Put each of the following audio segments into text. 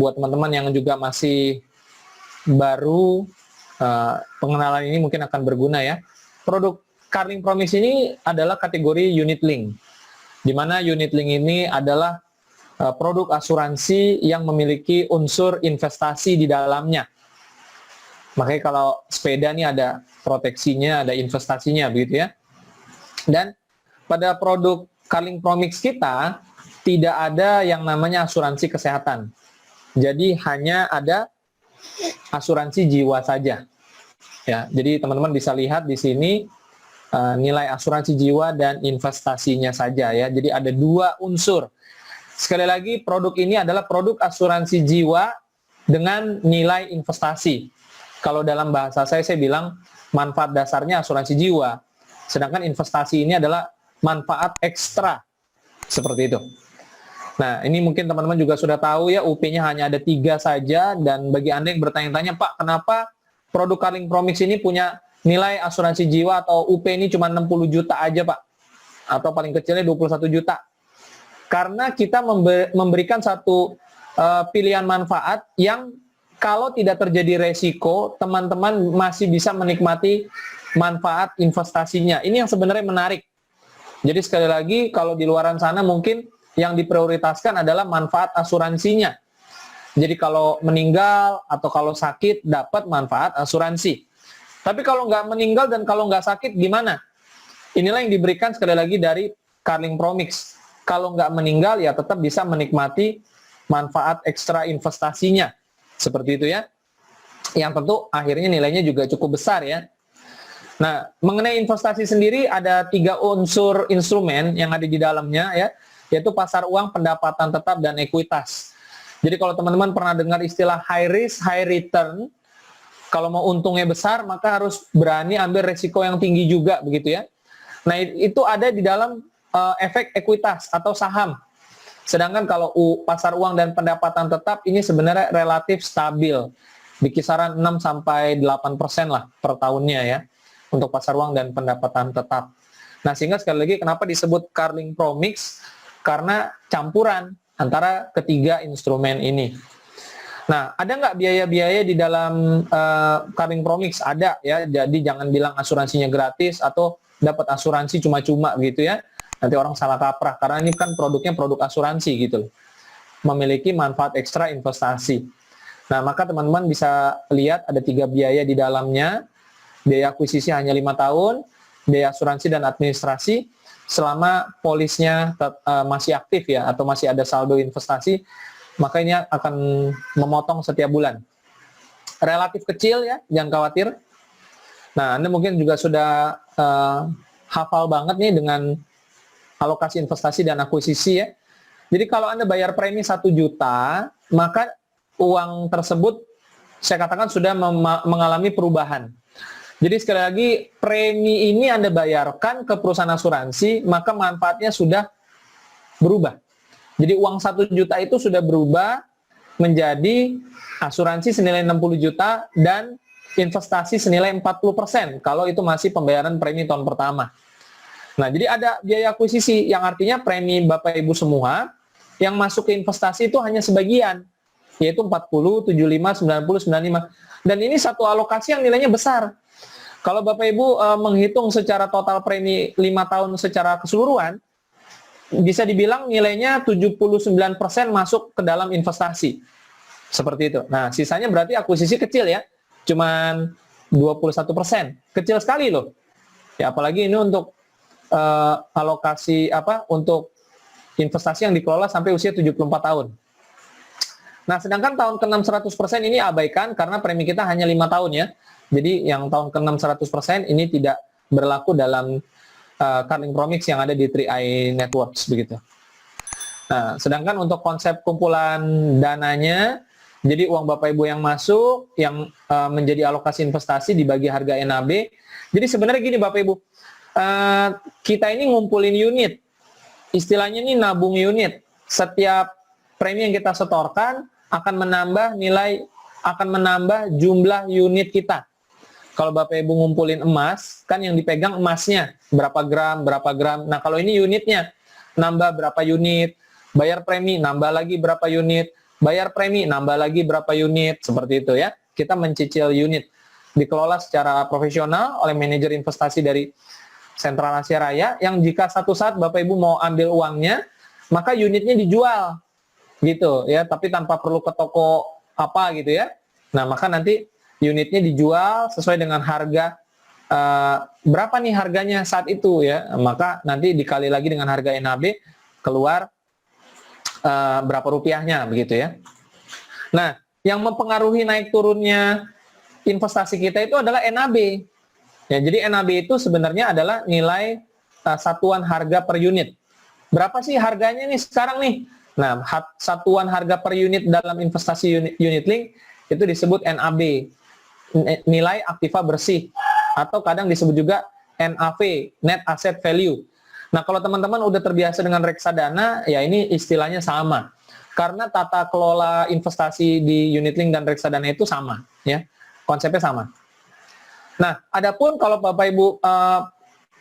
buat teman-teman yang juga masih baru, pengenalan ini mungkin akan berguna ya. Produk Carling Promise ini adalah kategori unit link, di mana unit link ini adalah produk asuransi yang memiliki unsur investasi di dalamnya. Makanya kalau sepeda ini ada proteksinya, ada investasinya begitu ya. Dan pada produk Carling Promise kita tidak ada yang namanya asuransi kesehatan. Jadi hanya ada asuransi jiwa saja. Ya, jadi teman-teman bisa lihat di sini nilai asuransi jiwa dan investasinya saja ya. Jadi ada dua unsur. Sekali lagi, produk ini adalah produk asuransi jiwa dengan nilai investasi. Kalau dalam bahasa saya bilang manfaat dasarnya asuransi jiwa. Sedangkan investasi ini adalah manfaat ekstra. Seperti itu. Nah, ini mungkin teman-teman juga sudah tahu ya, UP-nya hanya ada 3 saja. Dan bagi Anda yang bertanya-tanya, Pak, kenapa produk Carling Promise ini punya nilai asuransi jiwa atau UP ini cuma 60 juta aja, Pak? Atau paling kecilnya 21 juta. Karena kita memberikan satu pilihan manfaat yang kalau tidak terjadi resiko, teman-teman masih bisa menikmati manfaat investasinya. Ini yang sebenarnya menarik. Jadi sekali lagi, kalau di luaran sana mungkin yang diprioritaskan adalah manfaat asuransinya. Jadi kalau meninggal atau kalau sakit, dapat manfaat asuransi. Tapi kalau nggak meninggal dan kalau nggak sakit, gimana? Inilah yang diberikan sekali lagi dari Carling Promise. Kalau nggak meninggal, ya tetap bisa menikmati manfaat ekstra investasinya. Seperti itu ya. Yang tentu akhirnya nilainya juga cukup besar ya. Nah, mengenai investasi sendiri ada 3 unsur instrumen yang ada di dalamnya ya, yaitu pasar uang, pendapatan tetap, dan ekuitas. Jadi kalau teman-teman pernah dengar istilah high risk, high return, kalau mau untungnya besar, maka harus berani ambil resiko yang tinggi juga, begitu ya. Nah, itu ada di dalam efek ekuitas atau saham. Sedangkan kalau pasar uang dan pendapatan tetap, ini sebenarnya relatif stabil. Di kisaran 6-8% lah per tahunnya ya, untuk pasar uang dan pendapatan tetap. Nah, sehingga sekali lagi kenapa disebut Carling Promise? Karena campuran antara ketiga instrumen ini. Nah, ada nggak biaya-biaya di dalam Carling Promise? Ada ya, jadi jangan bilang asuransinya gratis atau dapat asuransi cuma-cuma gitu ya. Nanti orang salah kaprah, karena ini kan produknya produk asuransi gitu loh. Memiliki manfaat ekstra investasi. Nah, maka teman-teman bisa lihat ada 3 biaya di dalamnya. Biaya akuisisi hanya 5 tahun, biaya asuransi dan administrasi selama polisnya masih aktif ya, atau masih ada saldo investasi, maka ini akan memotong setiap bulan. Relatif kecil ya, jangan khawatir. Nah, Anda mungkin juga sudah hafal banget nih dengan alokasi investasi dan akuisisi ya. Jadi kalau Anda bayar premi 1 juta, maka uang tersebut saya katakan sudah mengalami perubahan. Jadi sekali lagi, premi ini Anda bayarkan ke perusahaan asuransi, maka manfaatnya sudah berubah. Jadi uang 1 juta itu sudah berubah menjadi asuransi senilai 60 juta dan investasi senilai 40%, kalau itu masih pembayaran premi tahun pertama. Nah, jadi ada biaya akuisisi, yang artinya premi Bapak Ibu semua, yang masuk ke investasi itu hanya sebagian, yaitu 40, 75, 90, 95. Dan ini satu alokasi yang nilainya besar. Kalau Bapak Ibu menghitung secara total premi 5 tahun secara keseluruhan, bisa dibilang nilainya 79% masuk ke dalam investasi. Seperti itu. Nah, sisanya berarti akuisisi kecil ya. Cuman 21%. Kecil sekali loh. Ya, apalagi ini untuk alokasi untuk investasi yang dikelola sampai usia 74 tahun. Nah, sedangkan tahun ke-6 100% ini abaikan karena premi kita hanya 5 tahun ya. Jadi yang tahun ke-6 100% ini tidak berlaku dalam Carling Promise yang ada di 3i Networks begitu. Nah, sedangkan untuk konsep kumpulan dananya, jadi uang Bapak Ibu yang masuk yang menjadi alokasi investasi dibagi harga NAB. Jadi sebenarnya gini Bapak Ibu, kita ini ngumpulin unit. Istilahnya ini nabung unit. Setiap premi yang kita setorkan akan menambah jumlah unit kita. Kalau Bapak Ibu ngumpulin emas, kan yang dipegang emasnya, berapa gram. Nah, kalau ini unitnya, nambah berapa unit, bayar premi, nambah lagi berapa unit, bayar premi, nambah lagi berapa unit, seperti itu ya. Kita mencicil unit. Dikelola secara profesional oleh manajer investasi dari Sentral Asia Raya, yang jika satu saat Bapak Ibu mau ambil uangnya, maka unitnya dijual, gitu ya, tapi tanpa perlu ke toko apa gitu ya. Nah, maka nanti unitnya dijual sesuai dengan harga, berapa nih harganya saat itu ya, maka nanti dikali lagi dengan harga NAB, keluar berapa rupiahnya, begitu ya. Nah, yang mempengaruhi naik turunnya investasi kita itu adalah NAB. Ya, jadi NAB itu sebenarnya adalah nilai satuan harga per unit. Berapa sih harganya nih sekarang nih? Nah, satuan harga per unit dalam investasi unit link itu disebut NAB, nilai aktiva bersih, atau kadang disebut juga NAV, Net Asset Value. Nah, kalau teman-teman udah terbiasa dengan reksadana, ya ini istilahnya sama. Karena tata kelola investasi di unit link dan reksadana itu sama, ya. Konsepnya sama. Nah, adapun kalau Bapak Ibu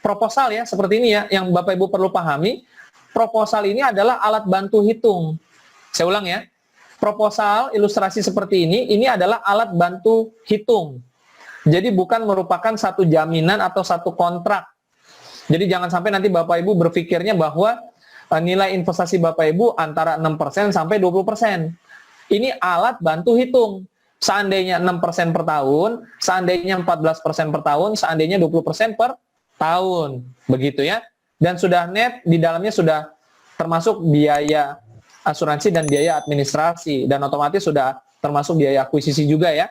proposal ya seperti ini ya, yang Bapak Ibu perlu pahami, proposal ini adalah alat bantu hitung. Saya ulang ya, proposal ilustrasi seperti ini adalah alat bantu hitung. Jadi bukan merupakan satu jaminan atau satu kontrak. Jadi jangan sampai nanti Bapak Ibu berpikirnya bahwa nilai investasi Bapak Ibu antara 6% sampai 20%. Ini alat bantu hitung. Seandainya 6% per tahun, seandainya 14% per tahun, seandainya 20% per tahun. Begitu ya. Dan sudah net, di dalamnya sudah termasuk biaya asuransi dan biaya administrasi. Dan otomatis sudah termasuk biaya akuisisi juga ya.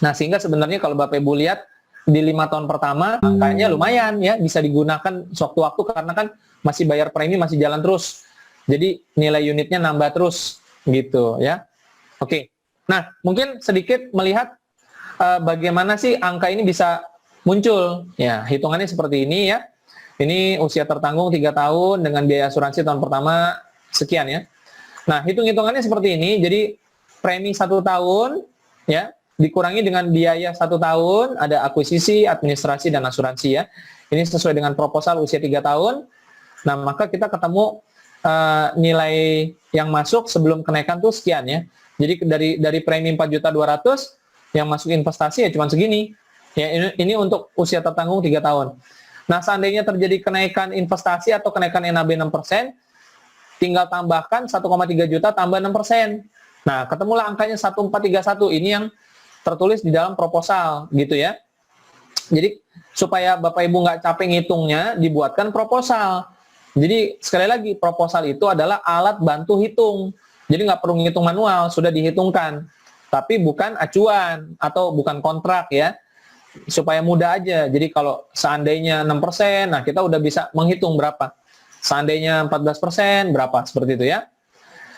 Nah, sehingga sebenarnya kalau Bapak Ibu lihat, di 5 tahun pertama, angkanya lumayan ya, bisa digunakan sewaktu-waktu karena kan masih bayar premi, masih jalan terus. Jadi nilai unitnya nambah terus, gitu ya. Oke. Nah, mungkin sedikit melihat bagaimana sih angka ini bisa muncul. Ya, hitungannya seperti ini ya. Ini usia tertanggung 3 tahun dengan biaya asuransi tahun pertama sekian ya. Nah, hitung-hitungannya seperti ini. Jadi premi 1 tahun ya dikurangi dengan biaya 1 tahun, ada akuisisi, administrasi dan asuransi ya. Ini sesuai dengan proposal usia 3 tahun. Nah, maka kita ketemu nilai yang masuk sebelum kenaikan tuh sekian ya. Jadi dari premi 4.200.000 yang masuk investasi ya cuma segini. Ya, ini untuk usia tertanggung 3 tahun. Nah, seandainya terjadi kenaikan investasi atau kenaikan NAB 6%, tinggal tambahkan 1,3 juta tambah 6%. Nah, ketemulah angkanya 1431. Ini yang tertulis di dalam proposal gitu ya. Jadi supaya Bapak Ibu nggak capek ngitungnya, dibuatkan proposal. Jadi sekali lagi, proposal itu adalah alat bantu hitung. Jadi nggak perlu ngitung manual, sudah dihitungkan. Tapi bukan acuan atau bukan kontrak ya. Supaya mudah aja. Jadi kalau seandainya 6%, nah kita udah bisa menghitung berapa. Seandainya 14%, berapa, seperti itu ya.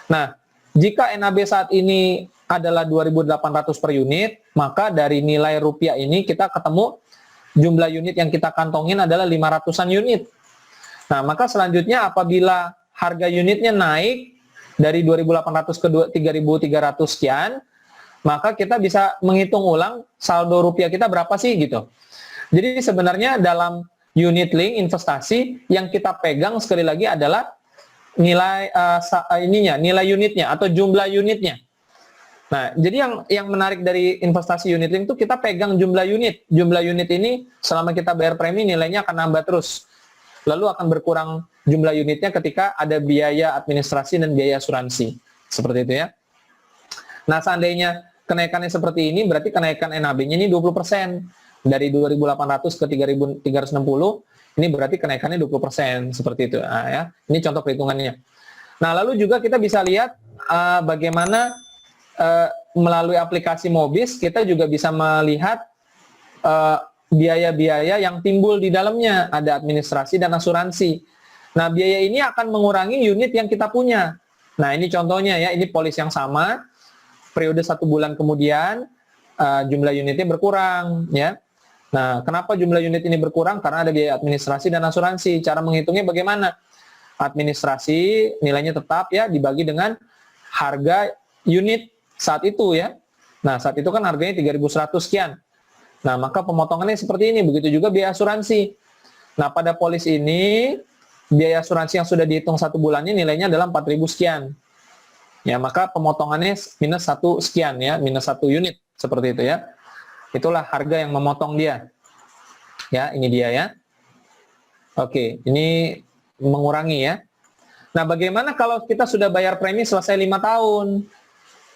Nah, jika NAB saat ini adalah 2.800 per unit, maka dari nilai rupiah ini kita ketemu jumlah unit yang kita kantongin adalah 500-an unit. Nah, maka selanjutnya apabila harga unitnya naik dari 2.800 ke 3.300 sekian, maka kita bisa menghitung ulang saldo rupiah kita berapa sih gitu. Jadi sebenarnya dalam unit link investasi yang kita pegang sekali lagi adalah nilai nilai unitnya atau jumlah unitnya. Nah, jadi yang menarik dari investasi unit link itu kita pegang jumlah unit. Jumlah unit ini selama kita bayar premi nilainya akan nambah terus. Lalu akan berkurang jumlah unitnya ketika ada biaya administrasi dan biaya asuransi. Seperti itu ya. Nah, seandainya kenaikannya seperti ini, berarti kenaikan NAB-nya ini 20%. Dari 2.800 ke 3.360, ini berarti kenaikannya 20%. Seperti itu. Nah, ya. Ini contoh perhitungannya. Nah, lalu juga kita bisa lihat bagaimana melalui aplikasi Mobis, kita juga bisa melihat biaya-biaya yang timbul di dalamnya, ada administrasi dan asuransi. Nah, biaya ini akan mengurangi unit yang kita punya. Nah, ini contohnya ya, ini polis yang sama, periode 1 bulan kemudian, jumlah unitnya berkurang, ya. Nah, kenapa jumlah unit ini berkurang? Karena ada biaya administrasi dan asuransi. Cara menghitungnya bagaimana? Administrasi nilainya tetap ya, dibagi dengan harga unit saat itu ya. Nah, saat itu kan harganya 3.100 sekian. Nah, maka pemotongannya seperti ini. Begitu juga biaya asuransi. Nah, pada polis ini, biaya asuransi yang sudah dihitung 1 bulannya nilainya adalah 4.000 sekian. ya maka pemotongannya minus 1 sekian ya, minus 1 unit seperti itu ya. Itulah harga yang memotong dia. Ya, ini dia ya. Oke, ini mengurangi ya. Nah, bagaimana kalau kita sudah bayar premi selesai 5 tahun?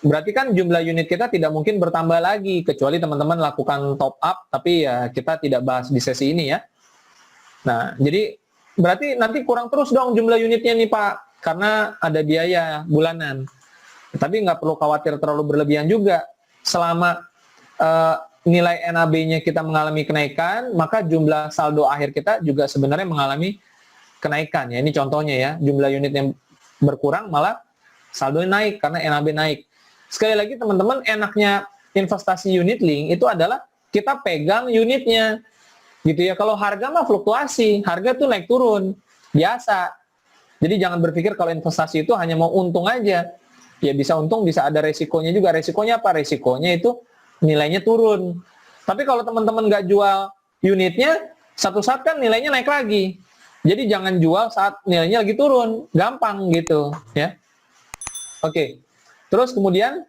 Berarti kan jumlah unit kita tidak mungkin bertambah lagi, kecuali teman-teman lakukan top up, tapi ya kita tidak bahas di sesi ini ya. Nah, jadi berarti nanti kurang terus dong jumlah unitnya nih Pak, karena ada biaya bulanan. Tapi nggak perlu khawatir terlalu berlebihan juga. Selama nilai NAB-nya kita mengalami kenaikan, maka jumlah saldo akhir kita juga sebenarnya mengalami kenaikan. Ya, ini contohnya ya, jumlah unit yang berkurang malah saldonya naik karena NAB naik. Sekali lagi teman-teman, enaknya investasi unit link itu adalah kita pegang unitnya. Gitu ya, kalau harga mah fluktuasi, harga tuh naik turun, biasa. Jadi jangan berpikir kalau investasi itu hanya mau untung aja. Ya bisa untung, bisa ada resikonya juga. Resikonya apa? Resikonya itu nilainya turun. Tapi kalau teman-teman nggak jual unitnya, satu saat kan nilainya naik lagi. Jadi jangan jual saat nilainya lagi turun, gampang gitu ya. Oke. Terus kemudian,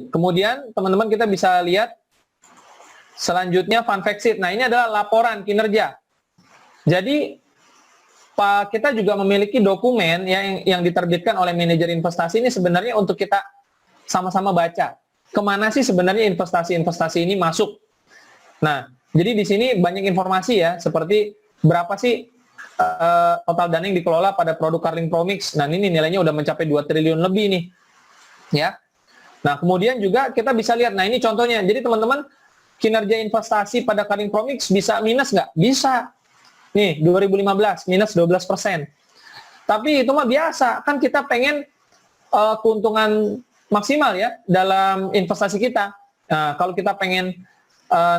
kemudian teman-teman kita bisa lihat selanjutnya fun fact sheet. Nah, ini adalah laporan kinerja. Jadi kita juga memiliki dokumen yang diterbitkan oleh manajer investasi ini sebenarnya untuk kita sama-sama baca. Kemana sih sebenarnya investasi-investasi ini masuk? Nah, jadi di sini banyak informasi ya, seperti berapa sih total dana yang dikelola pada produk Carling Promix. Nah, ini nilainya udah mencapai 2 triliun lebih nih. Ya. Nah, kemudian juga kita bisa lihat, nah ini contohnya. Jadi teman-teman, kinerja investasi pada Carling Promix bisa minus nggak? Bisa. Nih, 2015, minus 12%. Tapi itu mah biasa. Kan kita pengen keuntungan maksimal ya dalam investasi kita. Nah, kalau kita pengen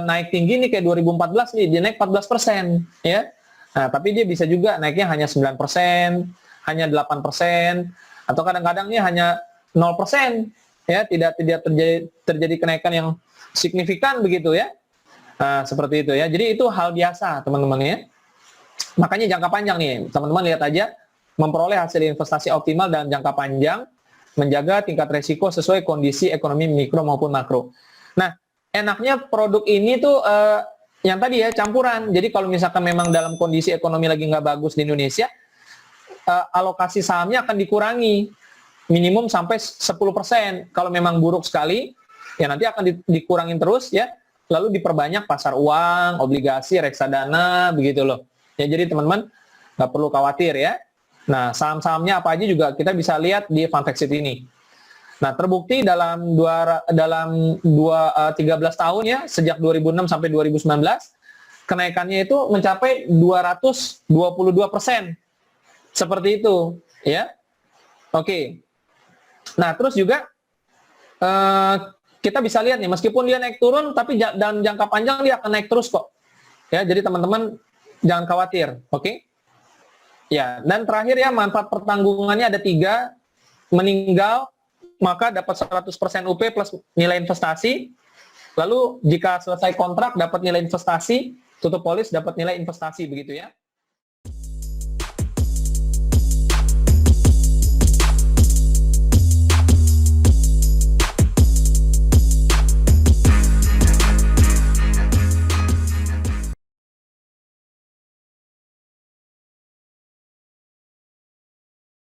naik tinggi nih kayak 2014 nih, dia naik 14%. Ya. Nah, tapi dia bisa juga naiknya hanya 9%, hanya 8%, atau kadang-kadang dia hanya 0%. Ya, tidak terjadi kenaikan yang signifikan begitu ya. Nah, seperti itu ya. Jadi itu hal biasa, teman-teman ya. Makanya jangka panjang nih, teman-teman lihat aja, memperoleh hasil investasi optimal dan jangka panjang, menjaga tingkat resiko sesuai kondisi ekonomi mikro maupun makro. Nah, enaknya produk ini tuh yang tadi ya, campuran. Jadi kalau misalkan memang dalam kondisi ekonomi lagi nggak bagus di Indonesia, alokasi sahamnya akan dikurangi. Minimum sampai 10%. Kalau memang buruk sekali, ya nanti akan dikurangin terus ya. Lalu diperbanyak pasar uang, obligasi, reksadana, begitu loh. Ya, jadi teman-teman nggak perlu khawatir ya. Nah, saham-sahamnya apa aja juga kita bisa lihat di fun fact sheet ini. Nah, terbukti dalam 13 tahun ya, sejak 2006 sampai 2019, kenaikannya itu mencapai 222%. Seperti itu, ya. Oke. Nah, terus juga kita bisa lihat nih, meskipun dia naik turun, tapi dalam jangka panjang dia akan naik terus kok. Ya, jadi teman-teman jangan khawatir, oke? Ya, dan terakhir ya, manfaat pertanggungannya ada 3. Meninggal, maka dapat 100% UP plus nilai investasi. Lalu jika selesai kontrak dapat nilai investasi, tutup polis dapat nilai investasi, begitu ya.